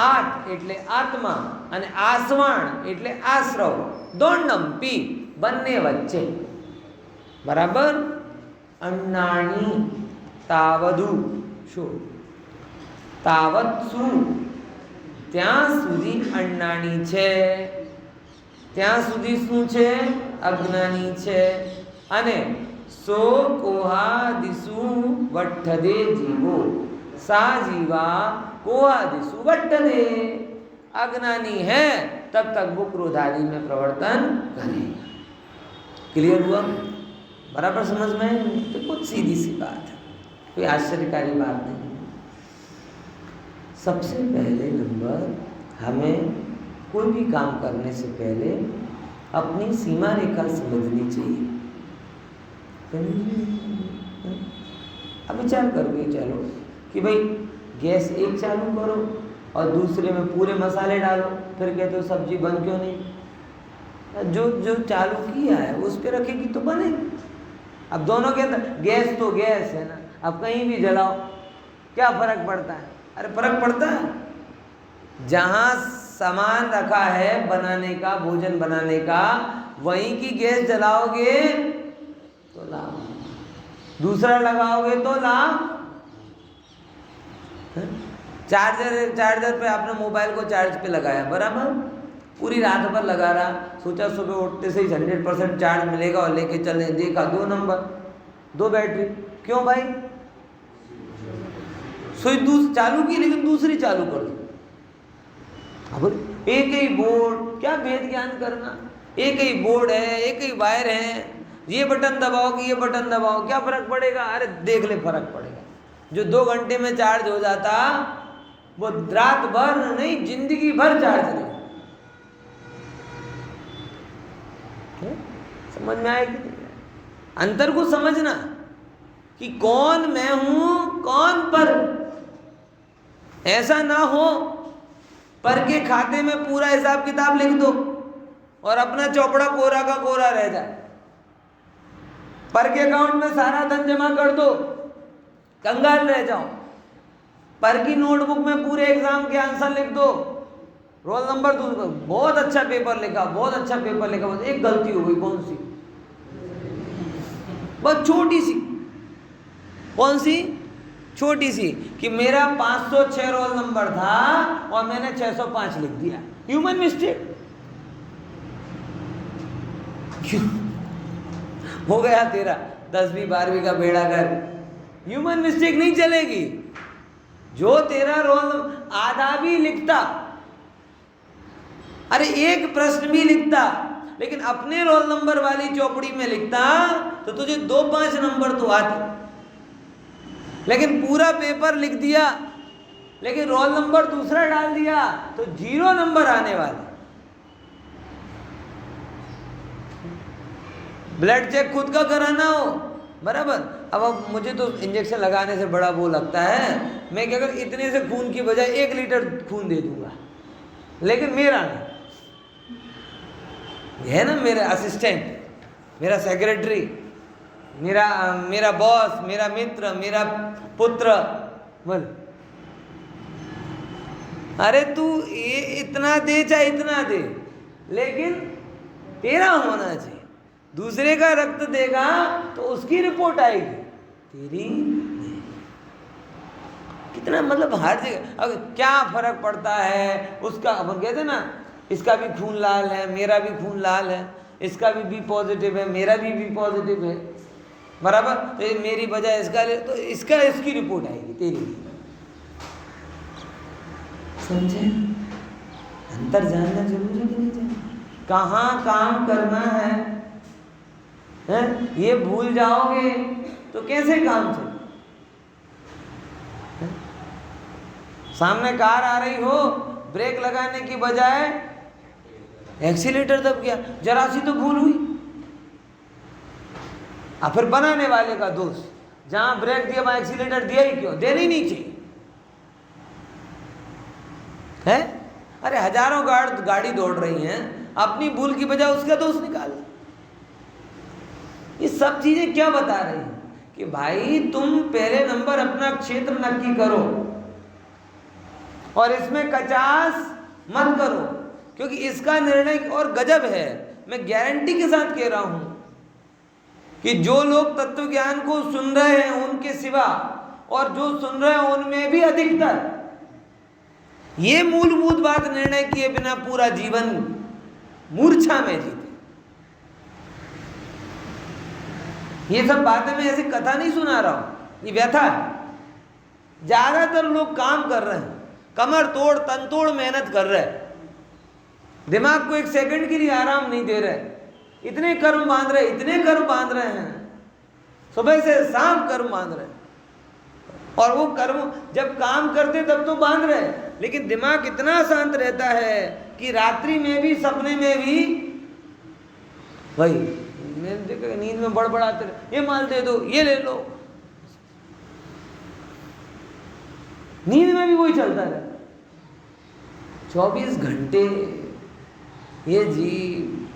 આત એટલે આત્મા અને આસવાણ એટલે આશ્રવ. દોડનમ પી બંને વચ્ચે. બરાબર. અન્નાણી તાવદુ શું? તાવત શું? ત્યાં સુધી અન્નાણી છે. ત્યાં સુધી શું છે? અજ્ઞાની છે. અને સો કોહાદિસુ વઠ્ઠદે જીવો सा जीवा कोहादिसु वट्टदे. अज्ञानी है तब तक वो क्रोधादि में प्रवर्तन करेगा. क्लियर हुआ? बराबर समझ में? तो कुछ सीधी सी बात है, कोई आश्चर्यकारी बात नहीं. सबसे पहले नंबर, हमें कोई भी काम करने से पहले अपनी सीमा रेखा समझनी चाहिए. अब विचार करोगे चलो कि भाई गैस एक चालू करो और दूसरे में पूरे मसाले डालो, फिर कहते हो सब्जी बन क्यों नहीं? जो जो चालू किया है उस पर रखेगी तो बनेगी. अब दोनों के अंदर गैस तो गैस है ना. अब कहीं भी जलाओ क्या फर्क पड़ता है? अरे फर्क पड़ता है. जहाँ सामान रखा है बनाने का, भोजन बनाने का, वहीं की गैस जलाओगे तो लाभ, दूसरा लगाओगे तो लाभ. चार्जर पे आपने मोबाइल को चार्ज पे लगाया, बराबर, पूरी रात भर लगा रहा, सोचा सुबह उठते से ही 100% चार्ज मिलेगा और लेके चले, देखा 2 नंबर 2 बैटरी. क्यों भाई? स्विच चालू की लेकिन दूसरी चालू कर दी. अब एक ही बोर्ड, क्या भेद ज्ञान करना. एक ही बोर्ड है, एक ही वायर है, ये बटन दबाओ कि ये बटन दबाओ, क्या फर्क पड़ेगा? अरे देख ले फर्क पड़ेगा. जो 2 घंटे में चार्ज हो जाता वो रात भर नहीं, जिंदगी भर चार्ज नहीं. समझ में आया कि नहीं? अंतर को समझना कि कौन मैं हूं, कौन पर. ऐसा ना हो पर के खाते में पूरा हिसाब किताब लिख दो और अपना चौपड़ा कोरा का कोरा रह जाए. पर के अकाउंट में सारा धन जमा कर दो, कंगाल रह जाओ. पर की नोटबुक में पूरे एग्जाम के आंसर लिख दो, रोल नंबर दो, बहुत अच्छा पेपर लिखा, बहुत अच्छा पेपर लिखा, बस एक गलती हो गई. कौन सी? बस छोटी सी. कौन सी? छोटी सी कि मेरा 506 रोल नंबर था और मैंने 605 लिख दिया. ह्यूमन मिस्टेक हो गया तेरा 10वीं 12वीं का बेड़ा कर. ह्यूमन मिस्टेक नहीं चलेगी. जो तेरा रोल आधा भी लिखता, अरे एक प्रश्न भी लिखता, लेकिन अपने रोल नंबर वाली चौपड़ी में लिखता तो तुझे 2-5 नंबर तो आते. लेकिन पूरा पेपर लिख दिया लेकिन रोल नंबर दूसरा डाल दिया तो 0 नंबर आने वाले. ब्लड चेक खुद का कराना हो, बराबर. अब मुझे तो इंजेक्शन लगाने से बड़ा वो लगता है, मैं क्या कर इतने से खून की बजाय 1 लीटर खून दे दूंगा, लेकिन मेरा नहीं है ना. मेरा असिस्टेंट, मेरा सेक्रेटरी, मेरा बॉस, मेरा मित्र, मेरा पुत्र, बोल अरे तू ये इतना दे चाहे इतना दे, लेकिन तेरा होना चाहिए. दूसरे का रक्त देगा तो उसकी रिपोर्ट आएगी, तेरी नहीं. कितना मतलब हर जगह. अब क्या फर्क पड़ता है उसका? अपन कहते ना इसका भी खून लाल है, मेरा भी खून लाल है, इसका भी बी पॉजिटिव है, मेरा भी बी पॉजिटिव है, बराबर. तो मेरी बजाय इसका ले तो इसका इसकी रिपोर्ट आएगी, तेरी नहीं. समझे? अंतर जानना जरूरी है कि नहीं जानना? कहाँ काम करना है, ये भूल जाओगे तो कैसे काम चले. सामने कार आ रही हो, ब्रेक लगाने की बजाय एक्सीलेटर दब गया, जरा सी तो भूल हुई, अब फिर बनाने वाले का दोष, जहां ब्रेक दिया वहां एक्सीलेटर दिया ही क्यों, देना ही नहीं चाहिए है। अरे हजारों गाड़ी दौड़ रही हैं, अपनी भूल की बजाय उसका दोष निकाल। ये सब चीजें क्या बता रही हैं कि भाई तुम पहले नंबर अपना क्षेत्र नक्की करो और इसमें कचास मत करो, क्योंकि इसका निर्णय और गजब है। मैं गारंटी के साथ कह रहा हूं कि जो लोग तत्व ज्ञान को सुन रहे हैं उनके सिवा, और जो सुन रहे हैं उनमें भी अधिकतर ये मूलभूत बात निर्णय किए बिना पूरा जीवन मूर्छा में जीते। ये सब बातें मैं ऐसी कथा नहीं सुना रहा हूं, ये व्यथा है। ज्यादातर लोग काम कर रहे हैं, कमर तोड़ तन तोड़ मेहनत कर रहे हैं, दिमाग को एक सेकंड के लिए आराम नहीं दे रहे, इतने कर्म बांध रहे, इतने कर्म बांध रहे हैं, सुबह से शाम कर्म बांध रहे हैं। और वो कर्म जब काम करते तब तो बांध रहे, लेकिन दिमाग इतना शांत रहता है कि रात्रि में भी सपने में भी भाई मैंने देखा नींद में बड़बड़ाते रहे, ये माल दे दो, ये ले लो, नींद में भी वही चलता रहे 24 घंटे। ये जीव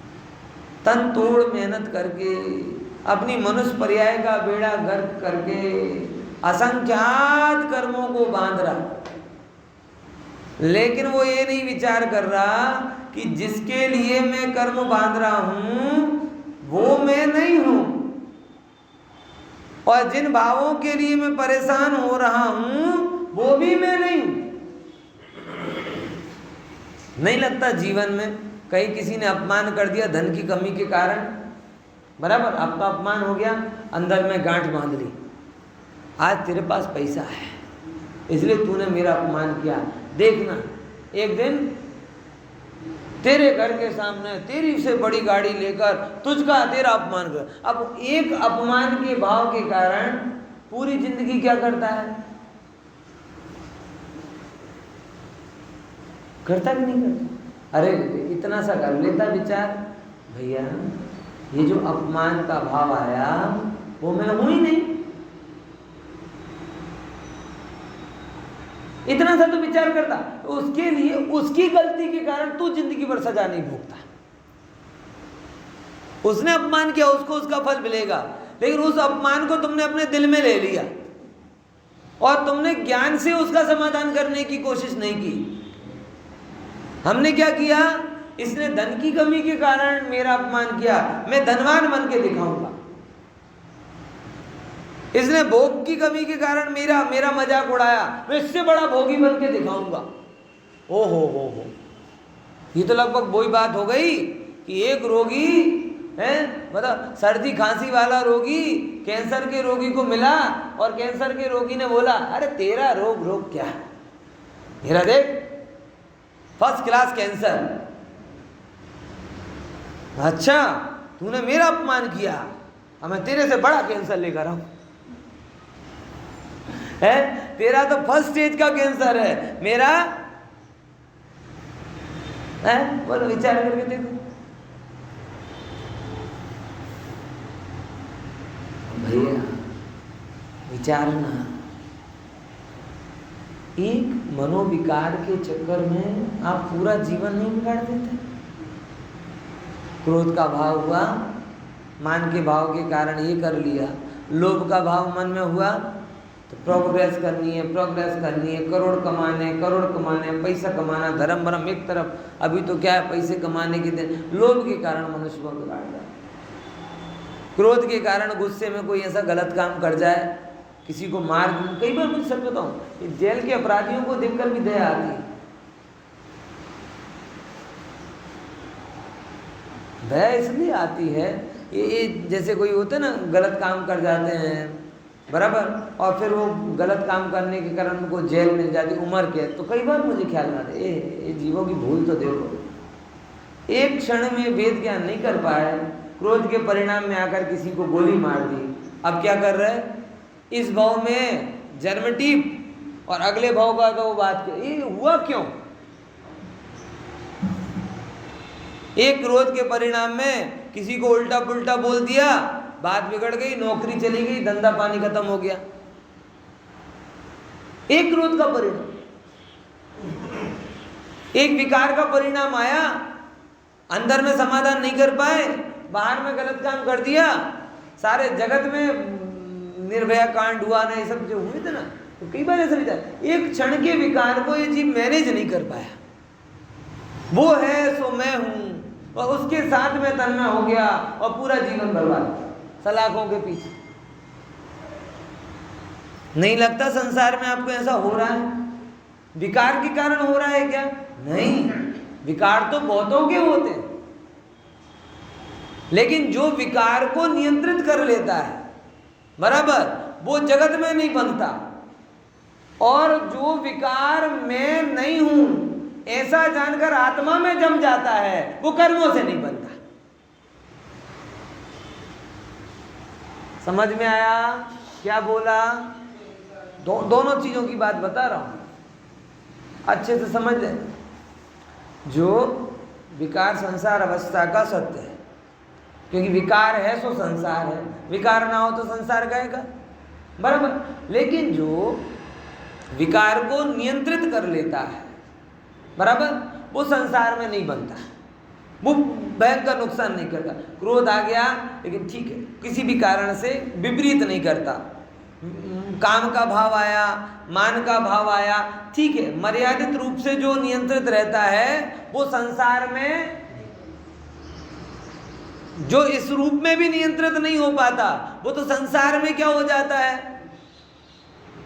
तन तोड़ मेहनत करके अपनी मनुष्य पर्याय का बेड़ा गर्क करके असंख्यात कर्मों को बांध रहा, लेकिन वो ये नहीं विचार कर रहा कि जिसके लिए मैं कर्म बांध रहा हूं वो मैं नहीं हूं, और जिन भावों के लिए मैं परेशान हो रहा हूं वो भी मैं नहीं हूं। नहीं लगता जीवन में कहीं किसी ने अपमान कर दिया धन की कमी के कारण, बराबर, आपका अपमान हो गया, अंदर में गांठ बांध ली, आज तेरे पास पैसा है इसलिए तूने मेरा अपमान किया, देखना एक दिन तेरे घर के सामने तेरी से बड़ी गाड़ी लेकर तुझका तेरा अपमान कर। अब एक अपमान के भाव के कारण पूरी जिंदगी क्या करता है, करता कि नहीं करता? अरे इतना सा कर लेता विचार, भैया ये जो अपमान का भाव आया वो मैं हूं ही नहीं, इतना सा तो विचार करता, तो उसके लिए उसकी गलती के कारण तू जिंदगी भर सजा नहीं भोगता। उसने अपमान किया, उसको उसका फल मिलेगा, लेकिन उस अपमान को तुमने अपने दिल में ले लिया और तुमने ज्ञान से उसका समाधान करने की कोशिश नहीं की। हमने क्या किया, इसने धन की कमी के कारण मेरा अपमान किया, मैं धनवान बन के दिखाऊंगा। इसने भोग की कमी के कारण मेरा मजाक उड़ाया, मैं इससे बड़ा भोगी बन के दिखाऊंगा। ओ हो, ये तो लगभग वही बात हो गई कि एक रोगी है, मतलब सर्दी खांसी वाला रोगी कैंसर के रोगी को मिला और कैंसर के रोगी ने बोला, अरे तेरा रोग क्या है, मेरा देख फर्स्ट क्लास कैंसर, अच्छा तूने मेरा अपमान किया, अब मैं तेरे से बड़ा कैंसर लेकर आऊं, है तेरा तो फर्स्ट स्टेज का कैंसर है, मेरा है, बोलो विचार करके देखो भैया, विचारना। एक मनोविकार के चक्कर में आप पूरा जीवन नहीं बिगाड़ देते। क्रोध का भाव हुआ, मान के भाव के कारण ये कर लिया, लोभ का भाव मन में हुआ तो प्रोग्रेस करनी है, करोड़ कमाने, पैसा कमाना, धर्म भरम एक तरफ, अभी तो क्या है पैसे कमाने के दिन, लोभ के कारण मनुष्य को बिगाड़ जाए। क्रोध के कारण गुस्से में कोई ऐसा गलत काम कर जाए, किसी को मार, कई बार मुझे सच बताऊं जेल के अपराधियों को देखकर भी दया आती है, दया इसलिए आती है, ये जैसे कोई होते ना गलत काम कर जाते हैं, बराबर, और फिर वो गलत काम करने के कारण उनको जेल मिल जाती, उम्र के, तो कई बार मुझे ख्याल आता है ये जीवों की भूल तो देखो, एक क्षण में वेद ज्ञान नहीं कर पाए, क्रोध के परिणाम में आकर किसी को गोली मार दी, अब क्या कर रहे हैं, इस भाव में जन्म टीप और अगले भाव का तो वो बात, ये हुआ क्यों? एक क्रोध के परिणाम में किसी को उल्टा पुल्टा बोल दिया बात बिगड़ गई, नौकरी चली गई, धंधा पानी खत्म हो गया। एक क्रोध का परिणाम, एक विकार का परिणाम आया, अंदर में समाधान नहीं कर पाए, बाहर में गलत काम कर दिया, सारे जगत में निर्भया कांड हुआ ना, ये सब जो हुए थे ना, तो कई बार ऐसा भी था, एक क्षण के विकार को ये जीव मैनेज नहीं कर पाया। वो है सो मैं हूं, और उसके साथ में तन्मय हो गया और पूरा जीवन बर्बाद, सलाखों के पीछे। नहीं लगता संसार में आपको ऐसा हो रहा है? विकार के कारण हो रहा है क्या? नहीं, विकार तो बहुतों के होते हैं, लेकिन जो विकार को नियंत्रित कर लेता है, बराबर, वो जगत में नहीं बनता। और जो विकार मैं नहीं हूं ऐसा जानकर आत्मा में जम जाता है, वो कर्मों से नहीं बनता। समझ में आया क्या बोला? दोनों चीजों की बात बता रहा हूं, अच्छे से समझ लें। जो विकार संसार अवस्था का सत्य है, क्योंकि विकार है सो संसार है, विकार ना हो तो संसार गएगा, बराबर। लेकिन जो विकार को नियंत्रित कर लेता है, बराबर, वो संसार में नहीं बनता, वो भयंकर नुकसान नहीं करता। क्रोध आ गया, लेकिन ठीक है, किसी भी कारण से विपरीत नहीं करता। काम का भाव आया, मान का भाव आया, ठीक है, मर्यादित रूप से जो नियंत्रित रहता है, वो संसार में जो इस रूप में भी नियंत्रित नहीं हो पाता, वो तो संसार में क्या हो जाता है?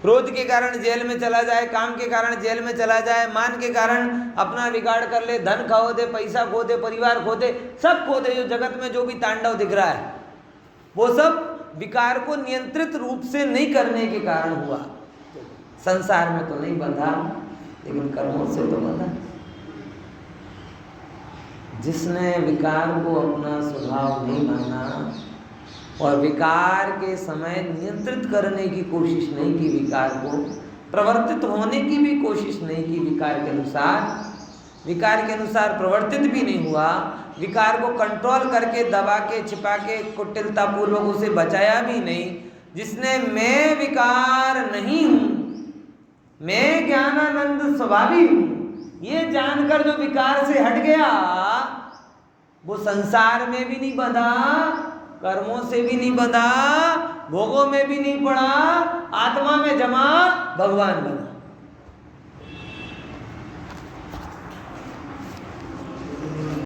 क्रोध के कारण जेल में चला जाए, काम के कारण जेल में चला जाए, मान के कारण अपना बिगाड़ कर ले, धन खो दे, पैसा खो दे, परिवार खो दे, सब खो दे। जो जगत में जो भी तांडव दिख रहा है, वो सब विकार को नियंत्रित रूप से नहीं करने के कारण हुआ। संसार में तो नहीं बंधा, लेकिन कर्मों से तो बंधा। जिसने विकार को अपना स्वभाव नहीं माना और विकार के समय नियंत्रित करने की कोशिश नहीं की, विकार को प्रवर्तित होने की भी कोशिश नहीं की, विकार के अनुसार प्रवर्तित भी नहीं हुआ, विकार को कंट्रोल करके, दबा के, छिपा के, कुटिलता पूर्वक उसे बचाया भी नहीं, जिसने मैं विकार नहीं हूं, मैं ज्ञानानंद स्वभावी हूं, ये जानकर जो विकार से हट गया, वो संसार में भी नहीं बंधा, कर्मों से भी नहीं बंधा, भोगों में भी नहीं पड़ा, आत्मा में जमा, भगवान बना।